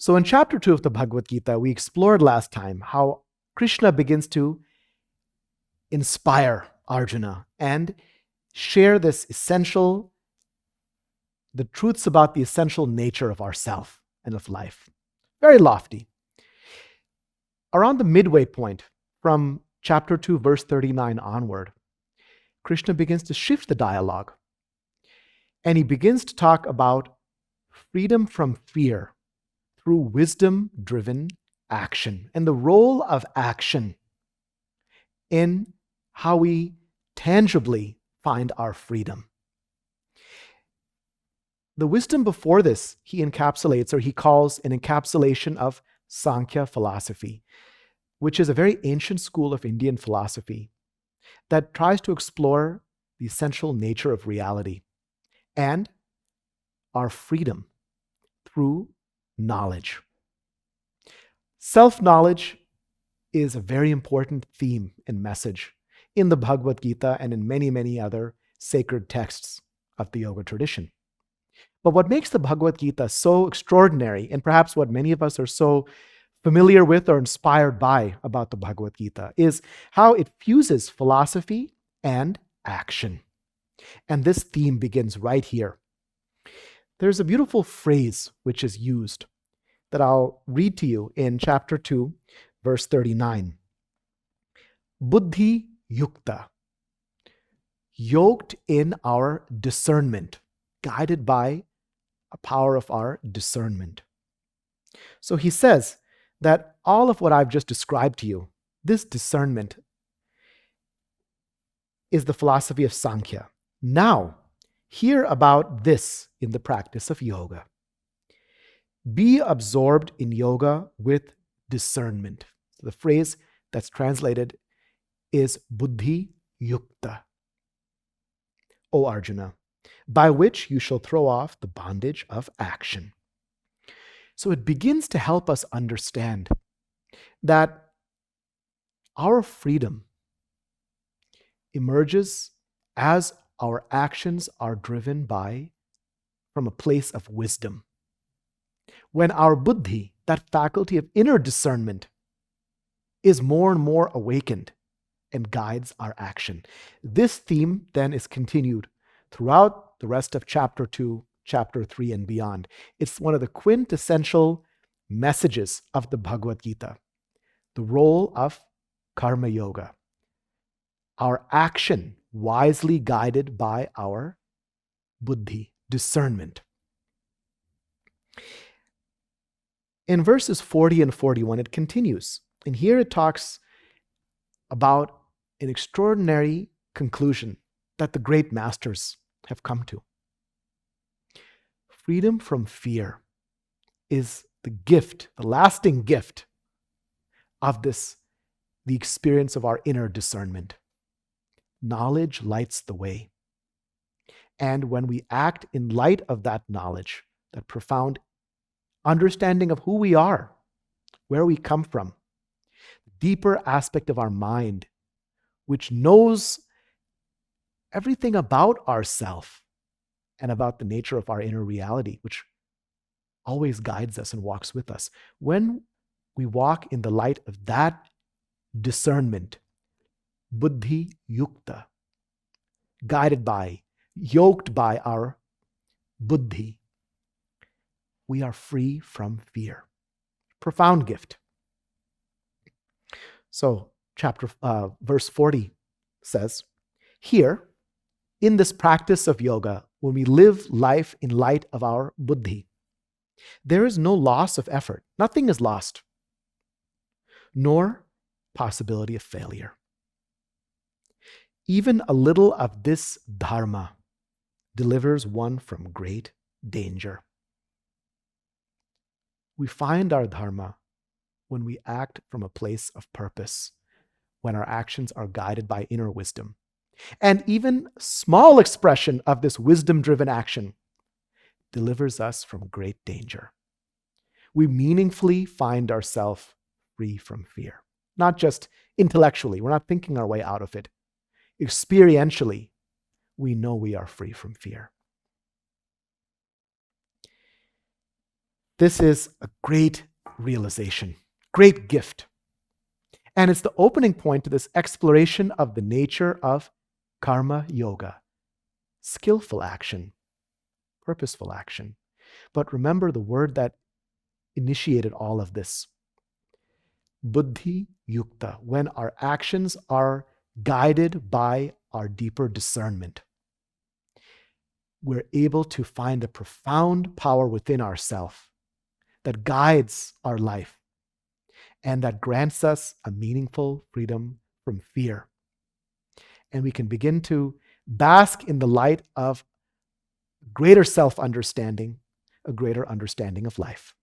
So in chapter 2 of the Bhagavad Gita, we explored last time how Krishna begins to inspire Arjuna and share the truths about the essential nature of ourself and of life. Very lofty. Around the midway point, from chapter 2, verse 39 onward, Krishna begins to shift the dialogue. And he begins to talk about freedom from fear through wisdom-driven action and the role of action in how we tangibly find our freedom. The wisdom before this, he encapsulates, or he calls an encapsulation of Sankhya philosophy, which is a very ancient school of Indian philosophy that tries to explore the essential nature of reality and our freedom through knowledge. Self-knowledge is a very important theme and message in the Bhagavad Gita and in many, many other sacred texts of the yoga tradition. But what makes the Bhagavad Gita so extraordinary, and perhaps what many of us are so familiar with or inspired by about the Bhagavad Gita, is how it fuses philosophy and action. And this theme begins right here. There's a beautiful phrase which is used that I'll read to you in chapter 2, verse 39. Buddhi yukta, yoked in our discernment, guided by a power of our discernment. So he says that all of what I've just described to you, this discernment, is the philosophy of Sankhya. Now, hear about this in the practice of yoga. Be absorbed in yoga with discernment. The phrase that's translated is buddhi yukta. O Arjuna, by which you shall throw off the bondage of action. So it begins to help us understand that our freedom emerges as our actions are driven from a place of wisdom. When our buddhi, that faculty of inner discernment, is more and more awakened and guides our action. This theme then is continued throughout the rest of chapter 2, chapter 3, and beyond. It's one of the quintessential messages of the Bhagavad Gita, the role of karma yoga, our action wisely guided by our buddhi, discernment. In verses 40 and 41, it continues. And here it talks about an extraordinary conclusion that the great masters have come to. Freedom from fear is the gift, the lasting gift of the experience of our inner discernment. Knowledge lights the way. And when we act in light of that knowledge, that profound understanding of who we are, where we come from, the deeper aspect of our mind, which knows everything about ourself and about the nature of our inner reality, which always guides us and walks with us. When we walk in the light of that discernment, buddhi yukta, yoked by our buddhi, we are free from fear. Profound gift. So, verse 40 says, here, in this practice of yoga, when we live life in light of our buddhi, there is no loss of effort. Nothing is lost, nor possibility of failure. Even a little of this dharma delivers one from great danger. We find our dharma when we act from a place of purpose, when our actions are guided by inner wisdom. And even small expression of this wisdom-driven action delivers us from great danger. We meaningfully find ourselves free from fear. Not just intellectually, we're not thinking our way out of it. Experientially, we know we are free from fear. This is a great realization, great gift. And it's the opening point to this exploration of the nature of karma yoga, skillful action, purposeful action. But remember the word that initiated all of this: buddhi yukta, when our actions are guided by our deeper discernment. We're able to find a profound power within ourselves that guides our life and that grants us a meaningful freedom from fear. And we can begin to bask in the light of greater self-understanding, a greater understanding of life.